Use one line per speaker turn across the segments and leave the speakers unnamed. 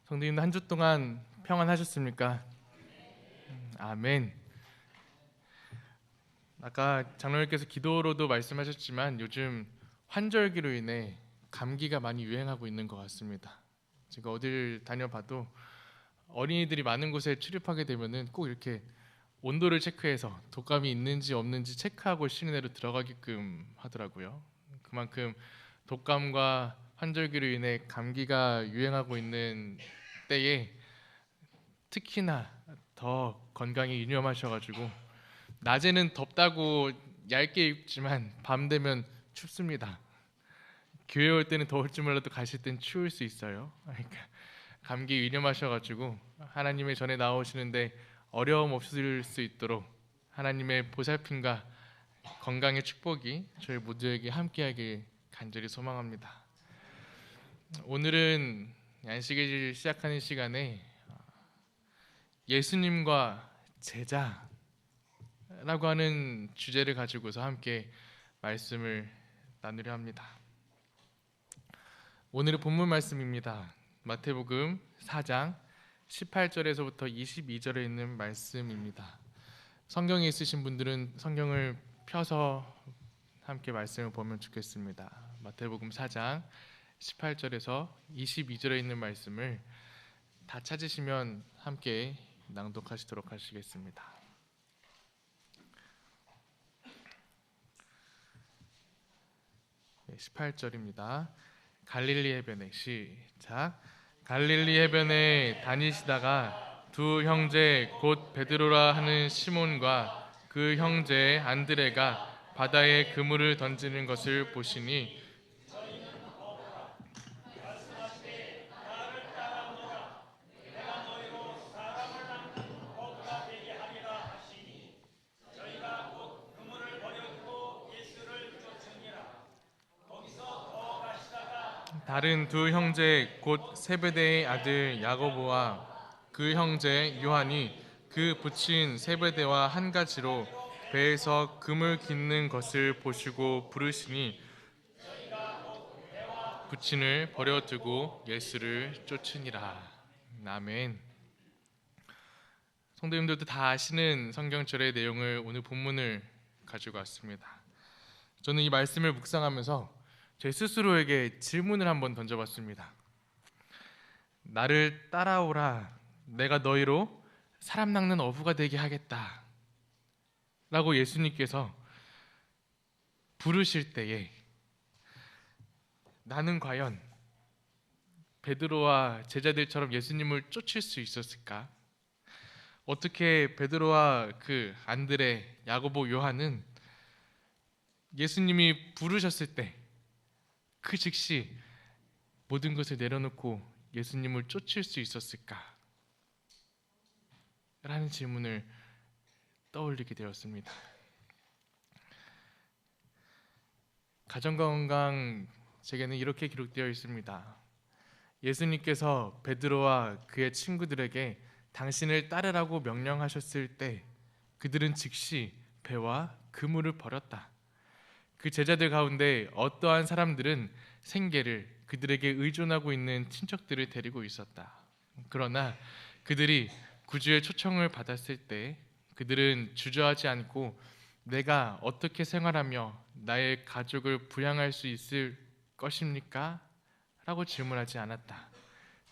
성도님들 한 주 동안 평안하셨습니까? 아멘. 아까 장로님께서 기도로도 말씀하셨지만 요즘 환절기로 인해 감기가 많이 유행하고 있는 것 같습니다. 제가 어딜 다녀봐도 어린이들이 많은 곳에 출입하게 되면은 꼭 이렇게 온도를 체크해서 독감이 있는지 없는지 체크하고 실내로 들어가게끔 하더라고요. 그만큼 독감과 환절기로 인해 감기가 유행하고 있는 때에 특히나 더 건강에 유념하셔가지고 낮에는 덥다고 얇게 입지만 밤 되면 춥습니다. 교회 올 때는 더울 줄 몰라도 가실 땐 추울 수 있어요. 그러니까 감기 유념하셔가지고 하나님의 전에 나오시는데 어려움 없을 수 있도록 하나님의 보살핌과 건강의 축복이 저희 모두에게 함께하길 간절히 소망합니다. 오늘은 안식일 시작하는 시간에 예수님과 제자라고 하는 주제를 가지고서 함께 말씀을 나누려 합니다. 오늘의 본문 말씀입니다. 마태복음 4장 18절에서부터 22절에 있는 말씀입니다. 성경에 있으신 분들은 성경을 펴서 함께 말씀을 보면 좋겠습니다. 마태복음 4장 18절에서 22절에 있는 말씀을 다 찾으시면 함께 낭독하시도록 하시겠습니다. 18절입니다. 갈릴리 해변에 시작. 갈릴리 해변에 다니시다가 두 형제 곧 베드로라 하는 시몬과 그 형제 안드레가 바다에 그물을 던지는 것을 보시니 다른 두 형제 곧 세베대의 아들 야고보와 그 형제 요한이 그 붙인 세베대와 한 가지로 배에서 금을 깃는 것을 보시고 부르시니 붙인을 버려두고 예수를 쫓으니라. 아멘. 성도님들도 다 아시는 성경절의 내용을 오늘 본문을 가지고 왔습니다. 저는 이 말씀을 묵상하면서 제 스스로에게 질문을 한번 던져봤습니다. 나를 따라오라, 내가 너희로 사람 낚는 어부가 되게 하겠다 라고 예수님께서 부르실 때에 나는 과연 베드로와 제자들처럼 예수님을 쫓을 수 있었을까? 어떻게 베드로와 그 안드레, 야고보, 요한은 예수님이 부르셨을 때 그 즉시 모든 것을 내려놓고 예수님을 쫓을 수 있었을까? 라는 질문을 떠올리게 되었습니다. 가정건강 책에는 이렇게 기록되어 있습니다. 예수님께서 베드로와 그의 친구들에게 당신을 따르라고 명령하셨을 때 그들은 즉시 배와 그물을 버렸다. 그 제자들 가운데 어떠한 사람들은 생계를 그들에게 의존하고 있는 친척들을 데리고 있었다. 그러나 그들이 구주의 초청을 받았을 때 그들은 주저하지 않고 내가 어떻게 생활하며 나의 가족을 부양할 수 있을 것입니까? 라고 질문하지 않았다.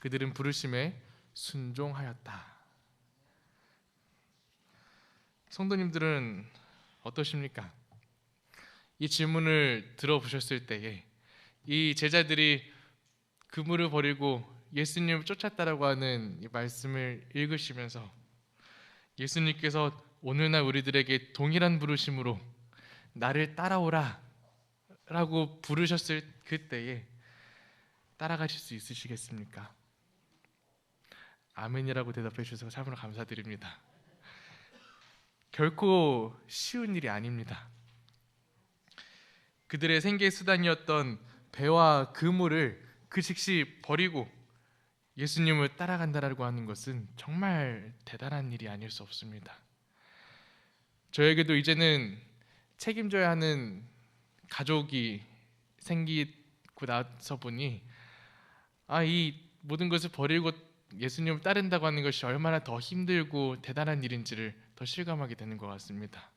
그들은 부르심에 순종하였다. 성도님들은 어떠십니까? 이 질문을 들어보셨을 때에 이 제자들이 그물을 버리고 예수님을 쫓았다라고 하는 이 말씀을 읽으시면서 예수님께서 오늘날 우리들에게 동일한 부르심으로 나를 따라오라 라고 부르셨을 그때에 따라가실 수 있으시겠습니까? 아멘이라고 대답해 주셔서 참으로 감사드립니다. 결코 쉬운 일이 아닙니다. 그들의 생계 수단이었던 배와 그물을 그 즉시 버리고 예수님을 따라간다라고 하는 것은 정말 대단한 일이 아닐 수 없습니다. 저에게도 이제는 책임져야 하는 가족이 생기고 나서 보니 이 모든 것을 버리고 예수님을 따른다고 하는 것이 얼마나 더 힘들고 대단한 일인지를 더 실감하게 되는 것 같습니다.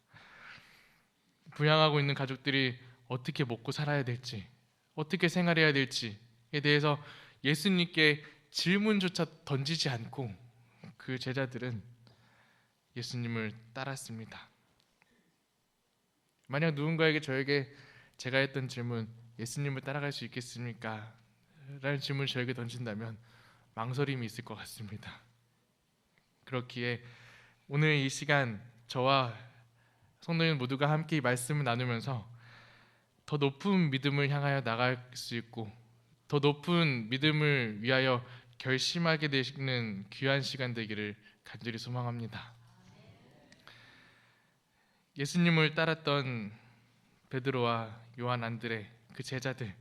부양하고 있는 가족들이 어떻게 먹고 살아야 될지, 어떻게 생활해야 될지에 대해서 예수님께 질문조차 던지지 않고 그 제자들은 예수님을 따랐습니다. 만약 누군가에게 저에게 제가 했던 질문, 예수님을 따라갈 수 있겠습니까? 라는 질문을 저에게 던진다면 망설임이 있을 것 같습니다. 그렇기에 오늘 이 시간 저와 성도님 모두가 함께 이 말씀을 나누면서 더 높은 믿음을 향하여 나갈 수 있고 더 높은 믿음을 위하여 결심하게 되시는 귀한 시간 되기를 간절히 소망합니다. 예수님을 따랐던 베드로와 요한, 안드레, 그 제자들,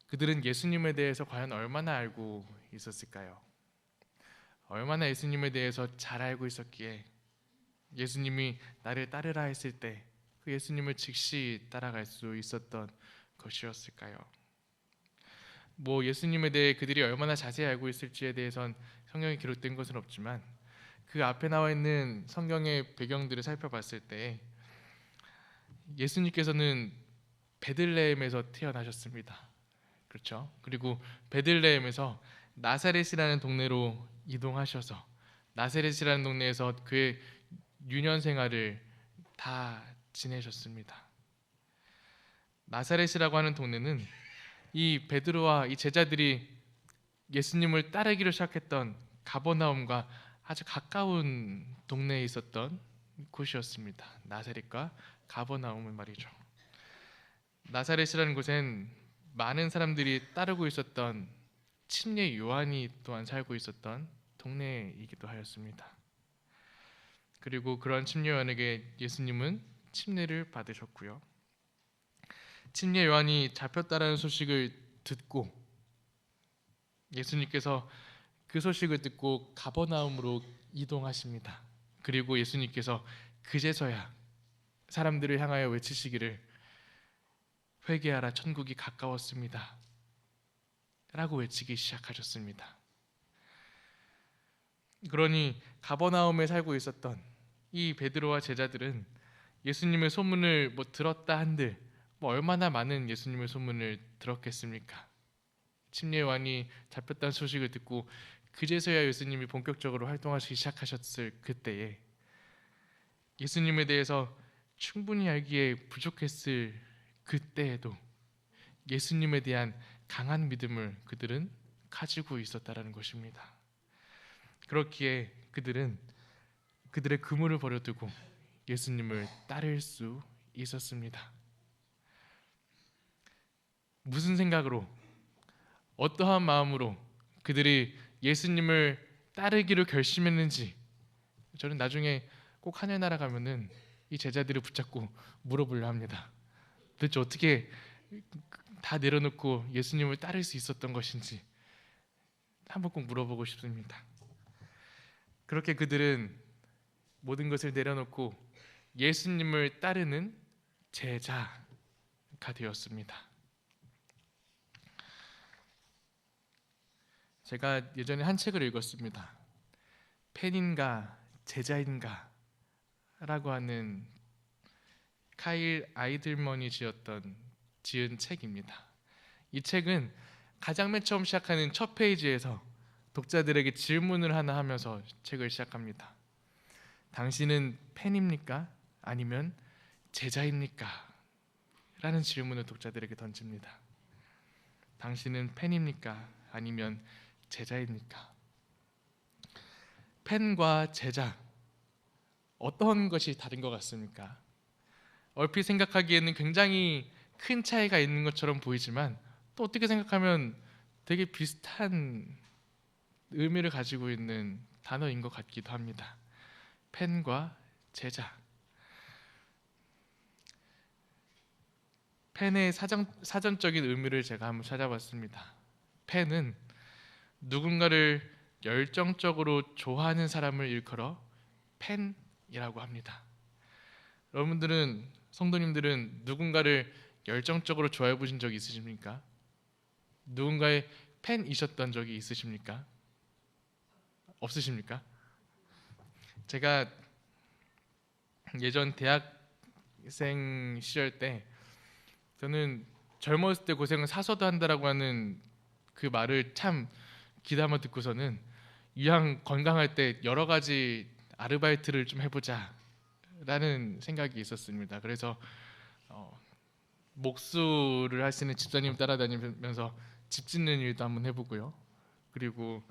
그들은 예수님에 대해서 과연 얼마나 알고 있었을까요? 얼마나 예수님에 대해서 잘 알고 있었기에 예수님이 나를 따르라 했을 때 그 예수님을 즉시 따라갈 수 있었던 것이었을까요? 예수님에 대해 그들이 얼마나 자세히 알고 있을지에 대해선 성경에 기록된 것은 없지만 그 앞에 나와 있는 성경의 배경들을 살펴봤을 때 예수님께서는 베들레헴에서 태어나셨습니다. 그렇죠? 그리고 베들레헴에서 나사렛이라는 동네로 이동하셔서 나사렛이라는 동네에서 그의 유년 생활을 다 지내셨습니다. 나사렛이라고 하는 동네는 이 베드로와 이 제자들이 예수님을 따르기로 시작했던 가버나움과 아주 가까운 동네에 있었던 곳이었습니다. 나사렛과 가버나움은 말이죠. 나사렛이라는 곳엔 많은 사람들이 따르고 있었던 침례 요한이 또한 살고 있었던 동네이기도 하였습니다. 그리고 그런 침례 요한에게 예수님은 침례를 받으셨고요. 침례 요한이 잡혔다라는 소식을 듣고 예수님께서 그 소식을 듣고 가버나움으로 이동하십니다. 그리고 예수님께서 그제서야 사람들을 향하여 외치시기를 회개하라 천국이 가까웠습니다 라고 외치기 시작하셨습니다. 그러니 가버나움에 살고 있었던 이 베드로와 제자들은 예수님의 소문을 들었다 한들 얼마나 많은 예수님의 소문을 들었겠습니까? 침례 요한이 잡혔다는 소식을 듣고 그제서야 예수님이 본격적으로 활동하시기 시작하셨을 그때에 예수님에 대해서 충분히 알기에 부족했을 그때에도 예수님에 대한 강한 믿음을 그들은 가지고 있었다라는 것입니다. 그렇기에 그들은 그들의 그물을 버려두고 예수님을 따를 수 있었습니다. 무슨 생각으로, 어떠한 마음으로 그들이 예수님을 따르기로 결심했는지 저는 나중에 꼭 하늘나라 가면은 이 제자들을 붙잡고 물어보려 합니다. 도대체 어떻게 다 내려놓고 예수님을 따를 수 있었던 것인지 한번 꼭 물어보고 싶습니다. 그렇게 그들은 모든 것을 내려놓고 예수님을 따르는 제자가 되었습니다. 제가 예전에 한 책을 읽었습니다. 팬인가 제자인가 라고 하는 카일 아이들먼이 지은 책입니다. 이 책은 가장 맨 처음 시작하는 첫 페이지에서 독자들에게 질문을 하나 하면서 책을 시작합니다. 당신은 팬입니까? 아니면 제자입니까? 라는 질문을 독자들에게 던집니다. 당신은 팬입니까? 아니면 제자입니까? 팬과 제자, 어떤 것이 다른 것 같습니까? 얼핏 생각하기에는 굉장히 큰 차이가 있는 것처럼 보이지만 또 어떻게 생각하면 되게 비슷한 의미를 가지고 있는 단어인 것 같기도 합니다. 팬과 제자. 팬의 사전적인 의미를 제가 한번 찾아봤습니다. 팬은 누군가를 열정적으로 좋아하는 사람을 일컬어 팬이라고 합니다. 여러분들은, 성도님들은 누군가를 열정적으로 좋아해 보신 적이 있으십니까? 누군가의 팬이셨던 적이 있으십니까? 없으십니까? 제가 예전 대학생 시절 때 저는 젊었을 때 고생은 사서도 한다라고 하는 그 말을 참 귀담아 듣고서는 이왕 건강할 때 여러 가지 아르바이트를 좀 해보자라는 생각이 있었습니다. 그래서 목수를 하시는 집사님 따라다니면서 집 짓는 일도 한번 해보고요. 그리고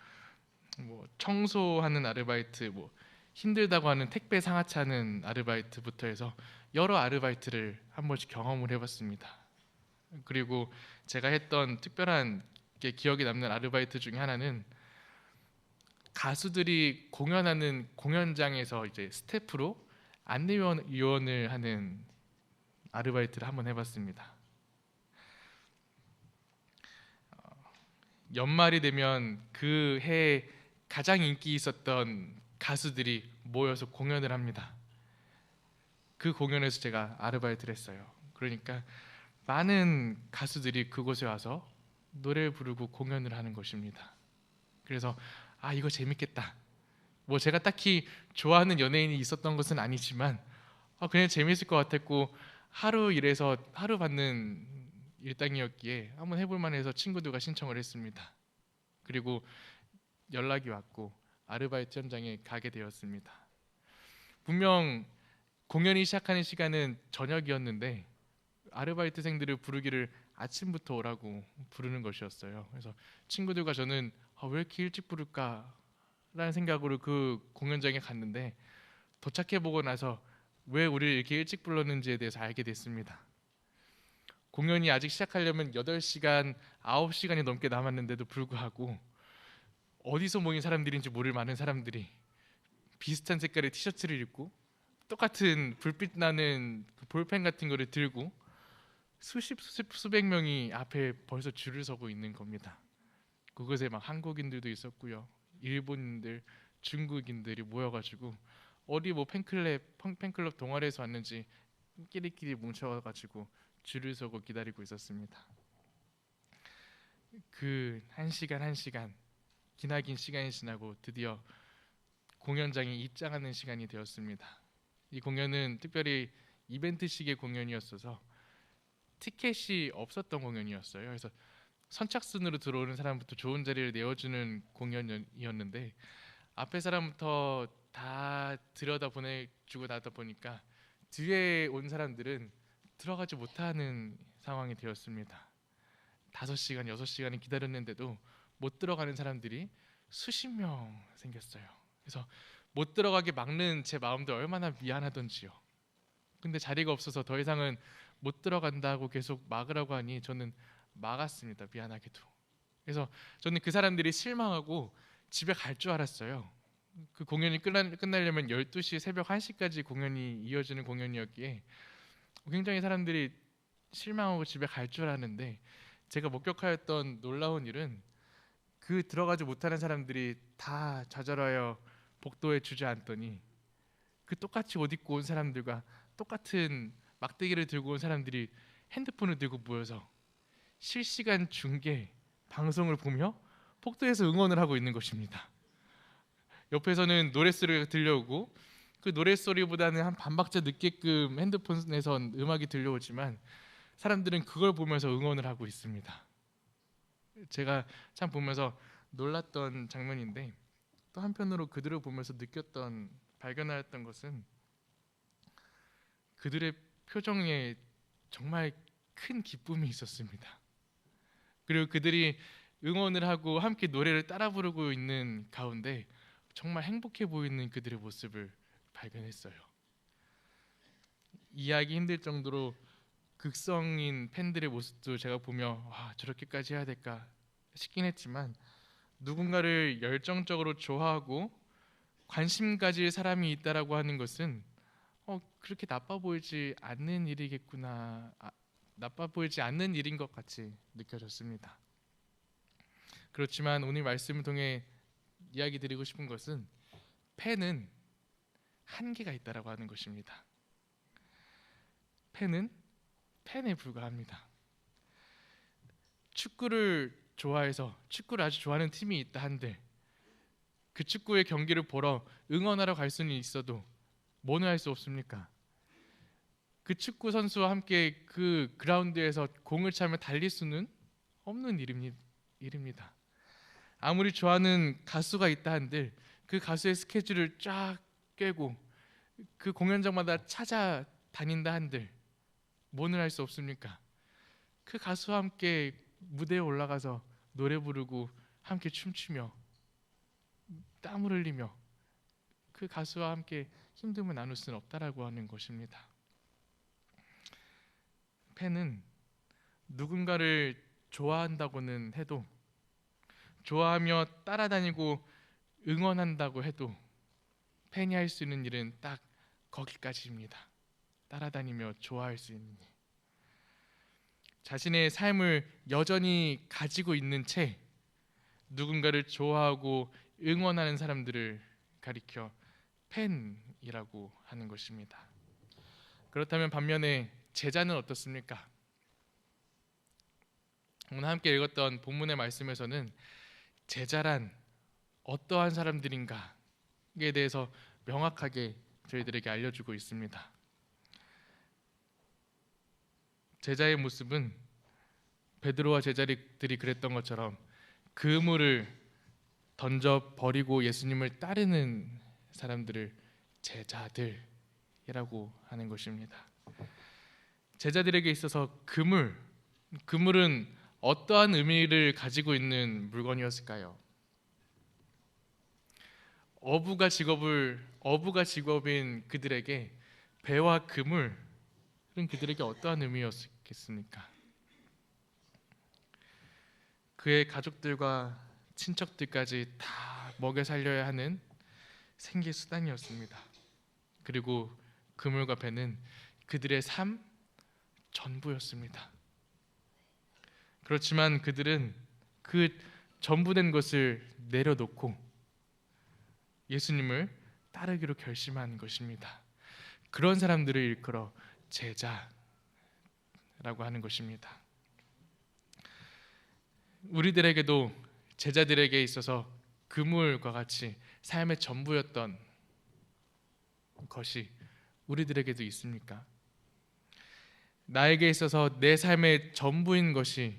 뭐 청소하는 아르바이트, 뭐 힘들다고 하는 택배 상하차 하는 아르바이트부터 해서 여러 아르바이트를 한 번씩 경험을 해봤습니다. 그리고 제가 했던 특별한 게 기억에 남는 아르바이트 중에 하나는 가수들이 공연하는 공연장에서 이제 스태프로 안내위원을 하는 아르바이트를 한번 해봤습니다. 연말이 되면 그 해에 가장 인기 있었던 가수들이 모여서 공연을 합니다. 그 공연에서 제가 아르바이트를 했어요. 그러니까 많은 가수들이 그곳에 와서 노래를 부르고 공연을 하는 것입니다. 그래서 이거 재밌겠다. 뭐 제가 딱히 좋아하는 연예인이 있었던 것은 아니지만 그냥 재밌을 것 같았고 하루 일해서 하루 받는 일당이었기에 한번 해볼 만해서 친구들과 신청을 했습니다. 그리고 연락이 왔고 아르바이트 현장에 가게 되었습니다. 분명 공연이 시작하는 시간은 저녁이었는데 아르바이트생들을 부르기를 아침부터 오라고 부르는 것이었어요. 그래서 친구들과 저는 왜 이렇게 일찍 부를까 라는 생각으로 그 공연장에 갔는데 도착해보고 나서 왜 우리를 이렇게 일찍 불렀는지에 대해서 알게 됐습니다. 공연이 아직 시작하려면 8시간, 9시간이 넘게 남았는데도 불구하고 어디서 모인 사람들인지 모를 많은 사람들이 비슷한 색깔의 티셔츠를 입고 똑같은 불빛 나는 볼펜 같은 거를 들고 수백 명이 앞에 벌써 줄을 서고 있는 겁니다. 그곳에 막 한국인들도 있었고요, 일본인들, 중국인들이 모여가지고 어디 뭐 팬클럽 동아리에서 왔는지 끼리끼리 뭉쳐가지고 줄을 서고 기다리고 있었습니다. 그 1시간 기나긴 시간이 지나고 드디어 공연장에 입장하는 시간이 되었습니다. 이 공연은 특별히 이벤트식의 공연이었어서 티켓이 없었던 공연이었어요. 그래서 선착순으로 들어오는 사람부터 좋은 자리를 내어주는 공연이었는데 앞에 사람부터 다 들여다 보내주고 나다 보니까 뒤에 온 사람들은 들어가지 못하는 상황이 되었습니다. 5시간, 6시간을 기다렸는데도 못 들어가는 사람들이 수십 명 생겼어요. 그래서 못 들어가게 막는 제 마음도 얼마나 미안하던지요. 근데 자리가 없어서 더 이상은 못 들어간다고 계속 막으라고 하니 저는 막았습니다. 미안하게도. 그래서 저는 그 사람들이 실망하고 집에 갈 줄 알았어요. 그 공연이 끝나려면 12시, 새벽 1시까지 공연이 이어지는 공연이었기에 굉장히 사람들이 실망하고 집에 갈 줄 알았는데 제가 목격하였던 놀라운 일은 그 들어가지 못하는 사람들이 다 좌절하여 복도에 주저앉더니 그 똑같이 옷 입고 온 사람들과 똑같은 막대기를 들고 온 사람들이 핸드폰을 들고 모여서 실시간 중계 방송을 보며 복도에서 응원을 하고 있는 것입니다. 옆에서는 노랫소리가 들려오고 그 노랫소리보다는 한 반박자 늦게끔 핸드폰에서 음악이 들려오지만 사람들은 그걸 보면서 응원을 하고 있습니다. 제가 참 보면서 놀랐던 장면인데 또 한편으로 그들을 보면서 발견하였던 것은 그들의 표정에 정말 큰 기쁨이 있었습니다. 그리고 그들이 응원을 하고 함께 노래를 따라 부르고 있는 가운데 정말 행복해 보이는 그들의 모습을 발견했어요. 이해하기 힘들 정도로 극성인 팬들의 모습도 제가 보며 저렇게까지 해야 될까 싶긴 했지만 누군가를 열정적으로 좋아하고 관심 가질 사람이 있다라고 하는 것은 그렇게 나빠 보이지 않는 일이겠구나, 나빠 보이지 않는 일인 것 같이 느껴졌습니다. 그렇지만 오늘 말씀을 통해 이야기 드리고 싶은 것은 팬은 한계가 있다라고 하는 것입니다. 팬은 팬에 불과합니다. 축구를 좋아해서 축구를 아주 좋아하는 팀이 있다 한들 그 축구의 경기를 보러 응원하러 갈 수는 있어도 뭐는 할 수 없습니까? 그 축구 선수와 함께 그 그라운드에서 공을 차며 달릴 수는 없는 일입니다. 아무리 좋아하는 가수가 있다 한들 그 가수의 스케줄을 쫙 꿰고 그 공연장마다 찾아다닌다 한들 뭐는 할 수 없습니까? 그 가수와 함께 무대에 올라가서 노래 부르고 함께 춤추며 땀을 흘리며 그 가수와 함께 힘듦을 나눌 수는 없다라고 하는 것입니다. 팬은 누군가를 좋아한다고는 해도, 좋아하며 따라다니고 응원한다고 해도 팬이 할 수 있는 일은 딱 거기까지입니다. 따라다니며 좋아할 수 있는 일. 자신의 삶을 여전히 가지고 있는 채 누군가를 좋아하고 응원하는 사람들을 가리켜 팬이라고 하는 것입니다. 그렇다면 반면에 제자는 어떻습니까? 오늘 함께 읽었던 본문의 말씀에서는 제자란 어떠한 사람들인가에 대해서 명확하게 저희들에게 알려주고 있습니다. 제자의 모습은 베드로와 제자들이 그랬던 것처럼 그물을 던져 버리고 예수님을 따르는 사람들을 제자들이라고 하는 것입니다. 제자들에게 있어서 그물은 어떠한 의미를 가지고 있는 물건이었을까요? 어부가 직업인 그들에게 배와 그물은 그들에게 어떠한 의미였겠습니까? 그의 가족들과 친척들까지 다 먹여 살려야 하는 생계 수단이었습니다. 그리고 그물과 배는 그들의 삶 전부였습니다. 그렇지만 그들은 그 전부된 것을 내려놓고 예수님을 따르기로 결심한 것입니다. 그런 사람들을 일컬어 제자라고 하는 것입니다. 우리들에게도 제자들에게 있어서 그물과 같이 삶의 전부였던 것이 우리들에게도 있습니까? 나에게 있어서 내 삶의 전부인 것이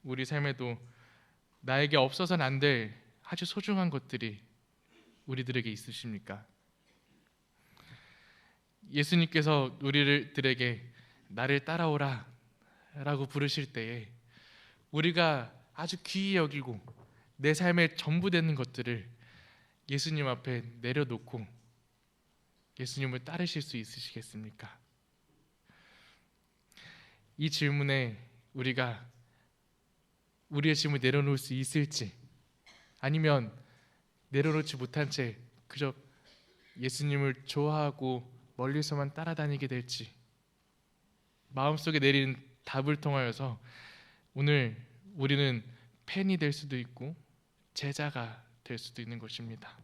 우리 삶에도 나에게 없어서는 안 될 아주 소중한 것들이 우리들에게 있으십니까? 예수님께서 우리들에게 나를 따라오라 라고 부르실 때에 우리가 아주 귀히 여기고 내 삶의 전부 되는 것들을 예수님 앞에 내려놓고 예수님을 따르실 수 있으시겠습니까? 이 질문에 우리가 우리의 짐을 내려놓을 수 있을지, 아니면 내려놓지 못한 채 그저 예수님을 좋아하고 멀리서만 따라다니게 될지, 마음속에 내린 답을 통하여서 오늘 우리는 팬이 될 수도 있고 제자가 될 수도 있는 것입니다.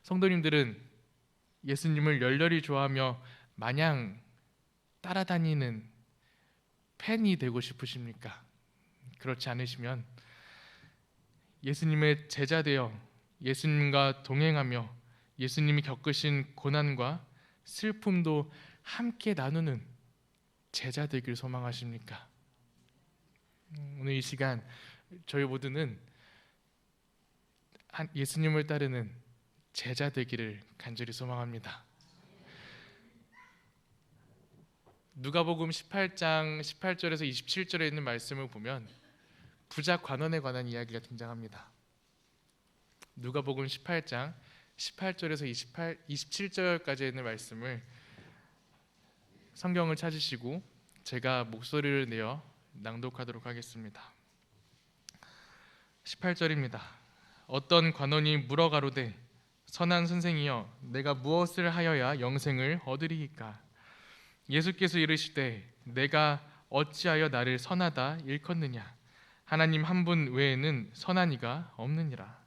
성도님들은 예수님을 열렬히 좋아하며 마냥 따라다니는 팬이 되고 싶으십니까? 그렇지 않으시면 예수님의 제자 되어 예수님과 동행하며 예수님이 겪으신 고난과 슬픔도 함께 나누는 제자 되길 소망하십니까? 오늘 이 시간 저희 모두는 예수님을 따르는 제자 되기를 간절히 소망합니다. 누가복음 18장 18절에서 27절에 있는 말씀을 보면 부자 관원에 관한 이야기가 등장합니다. 누가복음 18장 18절에서 27절까지 있는 말씀을 성경을 찾으시고 제가 목소리를 내어 낭독하도록 하겠습니다. 18절입니다. 어떤 관원이 물어 가로되 선한 선생이여 내가 무엇을 하여야 영생을 얻으리이까? 예수께서 이르시되 내가 어찌하여 나를 선하다 일컫느냐? 하나님 한 분 외에는 선한 이가 없느니라.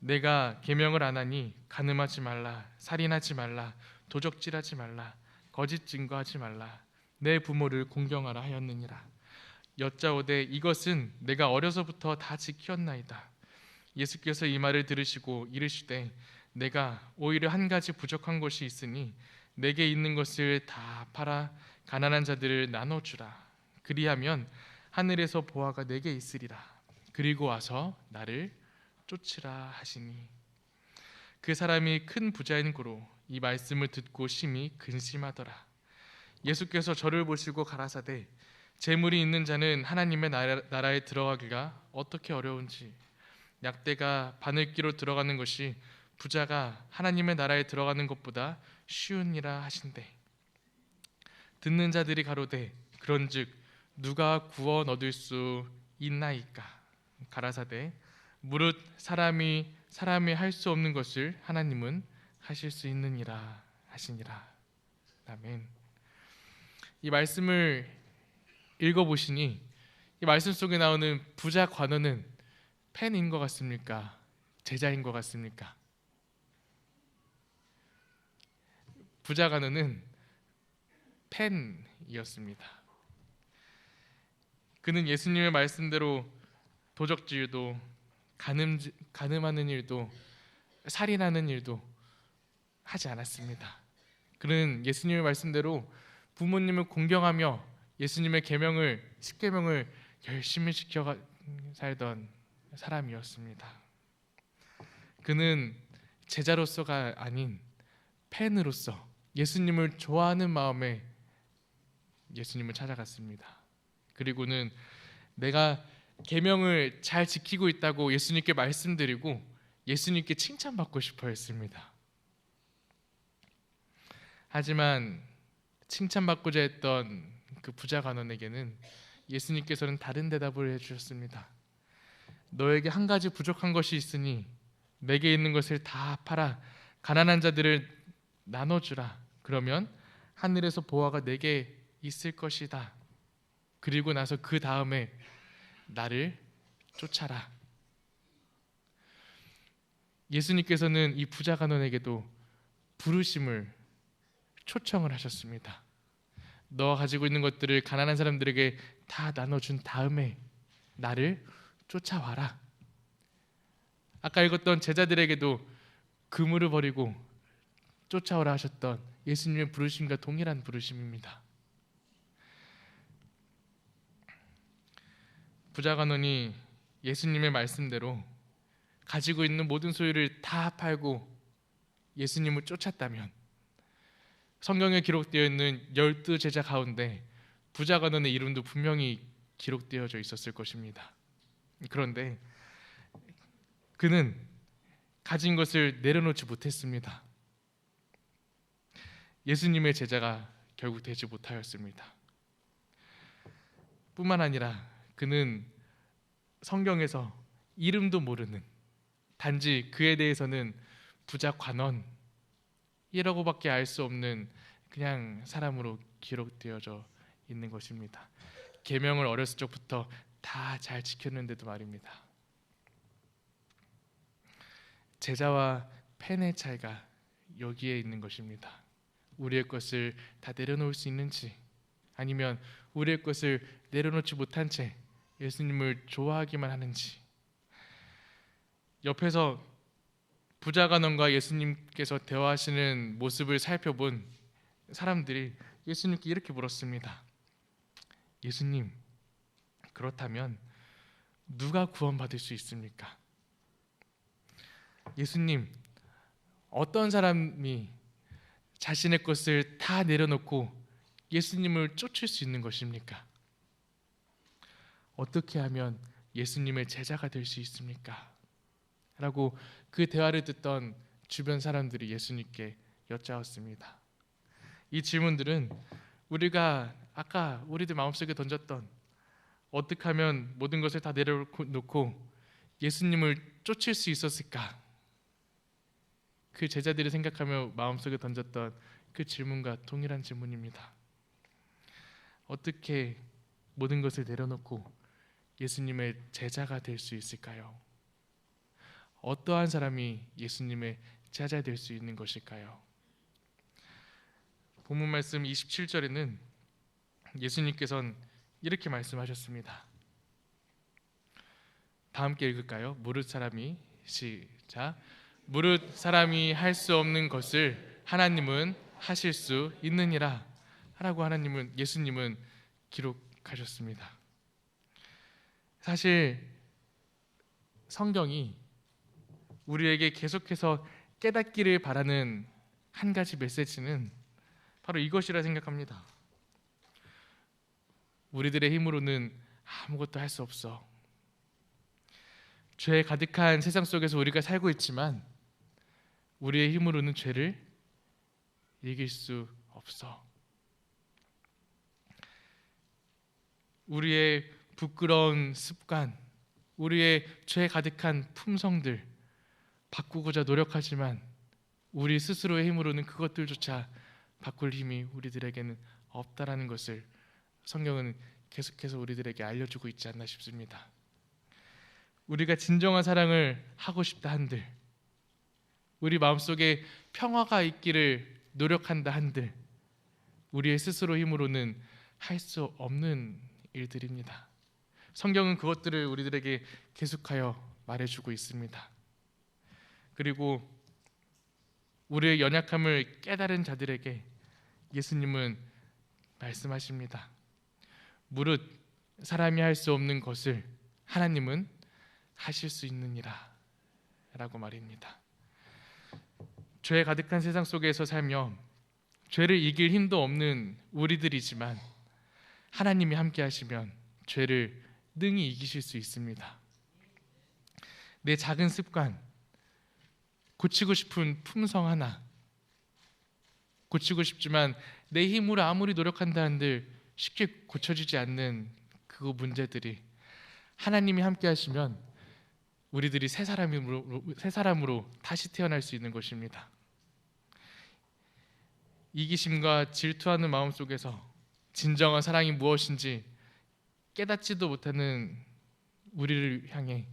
내가 계명을 안 하니 간음하지 말라, 살인하지 말라, 도적질하지 말라, 거짓 증거하지 말라, 내 부모를 공경하라 하였느니라. 여짜오되 이것은 내가 어려서부터 다 지켰나이다. 예수께서 이 말을 들으시고 이르시되 내가 오히려 한 가지 부족한 것이 있으니 내게 있는 것을 다 팔아 가난한 자들을 나눠주라. 그리하면 하늘에서 보화가 내게 있으리라. 그리고 와서 나를 쫓으라 하시니 그 사람이 큰 부자인 고로 이 말씀을 듣고 심히 근심하더라. 예수께서 저를 보시고 가라사대 재물이 있는 자는 하나님의 나라에 들어가기가 어떻게 어려운지 약대가 바늘기로 들어가는 것이 부자가 하나님의 나라에 들어가는 것보다 쉬우니라 하신대. 듣는 자들이 가로되 그런즉 누가 구원 얻을 수 있나이까? 가라사대 무릇 사람이 할 수 없는 것을 하나님은 하실 수 있느니라 하시니라. 아멘. 이 말씀을 읽어보시니 이 말씀 속에 나오는 부자 관원은 팬인 것 같습니까? 제자인 것 같습니까? 부자 관원은 팬이었습니다. 그는 예수님의 말씀대로 도적질도 간음하는 일도 살인하는 일도 하지 않았습니다. 그는 예수님의 말씀대로 부모님을 공경하며 예수님의 계명을 10계명을 열심히 지켜 살던 사람이었습니다. 그는 제자로서가 아닌 팬으로서 예수님을 좋아하는 마음에 예수님을 찾아갔습니다. 그리고는 내가 계명을 잘 지키고 있다고 예수님께 말씀드리고 예수님께 칭찬받고 싶어 했습니다. 하지만 칭찬받고자 했던 그 부자 관원에게는 예수님께서는 다른 대답을 해주셨습니다. 너에게 한 가지 부족한 것이 있으니 내게 있는 것을 다 팔아 가난한 자들을 나눠주라. 그러면 하늘에서 보화가 내게 있을 것이다. 그리고 나서 그 다음에 나를 쫓아라. 예수님께서는 이 부자 간원에게도 부르심을 초청을 하셨습니다. 너 가지고 있는 것들을 가난한 사람들에게 다 나눠준 다음에 나를 쫓아와라. 아까 읽었던 제자들에게도 그물을 버리고 쫓아오라 하셨던 예수님의 부르심과 동일한 부르심입니다. 부자 간원이 예수님의 말씀대로 가지고 있는 모든 소유를 다 팔고 예수님을 쫓았다면 성경에 기록되어 있는 12제자 가운데 부자 간원의 이름도 분명히 기록되어져 있었을 것입니다. 그런데 그는 가진 것을 내려놓지 못했습니다. 예수님의 제자가 결국 되지 못하였습니다. 뿐만 아니라 그는 성경에서 이름도 모르는, 단지 그에 대해서는 부자 관원이라고밖에 알 수 없는 그냥 사람으로 기록되어져 있는 것입니다. 계명을 어렸을 적부터 다 잘 지켰는데도 말입니다. 제자와 팬의 차이가 여기에 있는 것입니다. 우리의 것을 다 내려놓을 수 있는지, 아니면 우리의 것을 내려놓지 못한 채 예수님을 좋아하기만 하는지. 옆에서 부자 간원과 예수님께서 대화하시는 모습을 살펴본 사람들이 예수님께 이렇게 물었습니다. 예수님, 그렇다면 누가 구원받을 수 있습니까? 예수님, 어떤 사람이 자신의 것을 다 내려놓고 예수님을 쫓을 수 있는 것입니까? 어떻게 하면 예수님의 제자가 될 수 있습니까? 라고 그 대화를 듣던 주변 사람들이 예수님께 여짜왔습니다. 이 질문들은 우리가 아까 우리들 마음속에 던졌던 어떻게 하면 모든 것을 다 내려놓고 예수님을 쫓을 수 있었을까? 그 제자들이 생각하며 마음속에 던졌던 그 질문과 동일한 질문입니다. 어떻게 모든 것을 내려놓고 예수님의 제자가 될 수 있을까요? 어떠한 사람이 예수님의 제자 될 수 있는 것일까요? 본문 말씀 27절에는 예수님께서는 이렇게 말씀하셨습니다. 다 함께 읽을까요? 무릇 사람이 시작. 무릇 사람이 할 수 없는 것을 하나님은 하실 수 있느니라 라고 예수님은 기록하셨습니다. 사실 성경이 우리에게 계속해서 깨닫기를 바라는 한 가지 메시지는 바로 이것이라 생각합니다. 우리들의 힘으로는 아무것도 할 수 없어. 죄 가득한 세상 속에서 우리가 살고 있지만 우리의 힘으로는 죄를 이길 수 없어. 우리의 부끄러운 습관, 우리의 죄 가득한 품성들 바꾸고자 노력하지만 우리 스스로의 힘으로는 그것들조차 바꿀 힘이 우리들에게는 없다라는 것을 성경은 계속해서 우리들에게 알려주고 있지 않나 싶습니다. 우리가 진정한 사랑을 하고 싶다 한들, 우리 마음속에 평화가 있기를 노력한다 한들 우리의 스스로 힘으로는 할 수 없는 일들입니다. 성경은 그것들을 우리들에게 계속하여 말해주고 있습니다. 그리고 우리의 연약함을 깨달은 자들에게 예수님은 말씀하십니다. 무릇 사람이 할 수 없는 것을 하나님은 하실 수 있느니라 라고 말입니다. 죄 가득한 세상 속에서 살며 죄를 이길 힘도 없는 우리들이지만 하나님이 함께 하시면 죄를 능히 이기실 수 있습니다. 내 작은 습관, 고치고 싶은 품성 하나, 고치고 싶지만 내 힘으로 아무리 노력한다 한들 쉽게 고쳐지지 않는 그 문제들이 하나님이 함께 하시면 우리들이 새 사람으로 다시 태어날 수 있는 것입니다. 이기심과 질투하는 마음 속에서 진정한 사랑이 무엇인지 깨닫지도 못하는 우리를 향해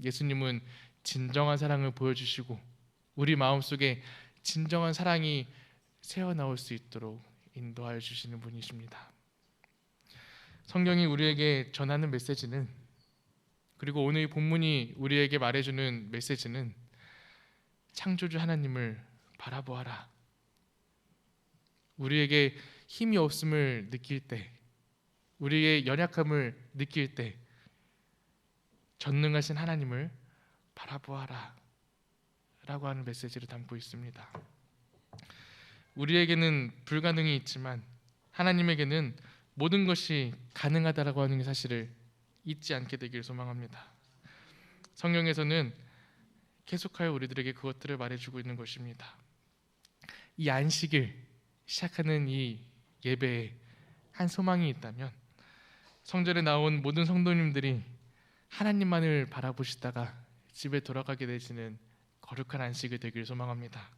예수님은 진정한 사랑을 보여주시고 우리 마음속에 진정한 사랑이 새어나올 수 있도록 인도하여 주시는 분이십니다. 성경이 우리에게 전하는 메시지는, 그리고 오늘 이 본문이 우리에게 말해주는 메시지는 창조주 하나님을 바라보아라. 우리에게 힘이 없음을 느낄 때, 우리의 연약함을 느낄 때 전능하신 하나님을 바라보아라 라고 하는 메시지를 담고 있습니다. 우리에게는 불가능이 있지만 하나님에게는 모든 것이 가능하다라고 하는 사실을 잊지 않게 되길 소망합니다. 성경에서는 계속하여 우리들에게 그것들을 말해주고 있는 것입니다. 이 안식을 시작하는 이 예배에 한 소망이 있다면 성전에 나온 모든 성도님들이 하나님만을 바라보시다가 집에 돌아가게 되시는 거룩한 안식이 되길 소망합니다.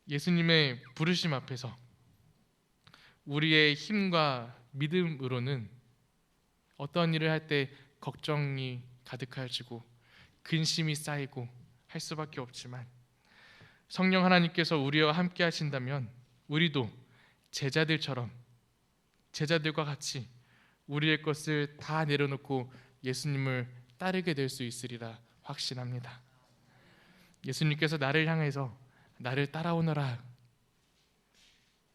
예수님의 부르심 앞에서 우리의 힘과 믿음으로는 어떤 일을 할 때 걱정이 가득해지고 근심이 쌓이고 할 수밖에 없지만 성령 하나님께서 우리와 함께 하신다면 우리도 제자들과 같이 우리의 것을 다 내려놓고 예수님을 따르게 될 수 있으리라 확신합니다. 예수님께서 나를 향해서 나를 따라오너라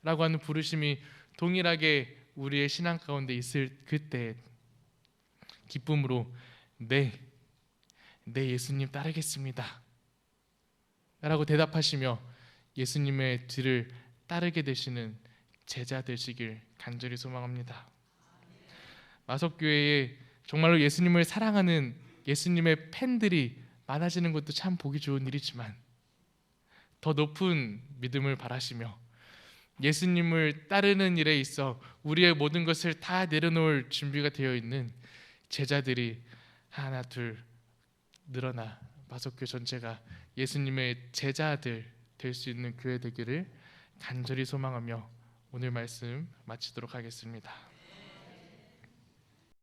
라고 하는 부르심이 동일하게 우리의 신앙 가운데 있을 그때 기쁨으로 네 예수님 따르겠습니다 라고 대답하시며 예수님의 뒤를 따르게 되시는 제자 되시길 간절히 소망합니다. 마석교회에 정말로 예수님을 사랑하는 예수님의 팬들이 많아지는 것도 참 보기 좋은 일이지만 더 높은 믿음을 바라시며 예수님을 따르는 일에 있어 우리의 모든 것을 다 내려놓을 준비가 되어 있는 제자들이 하나 둘 늘어나 마석교회 전체가 예수님의 제자들 될 수 있는 교회 되기를 간절히 소망하며 오늘 말씀 마치도록 하겠습니다.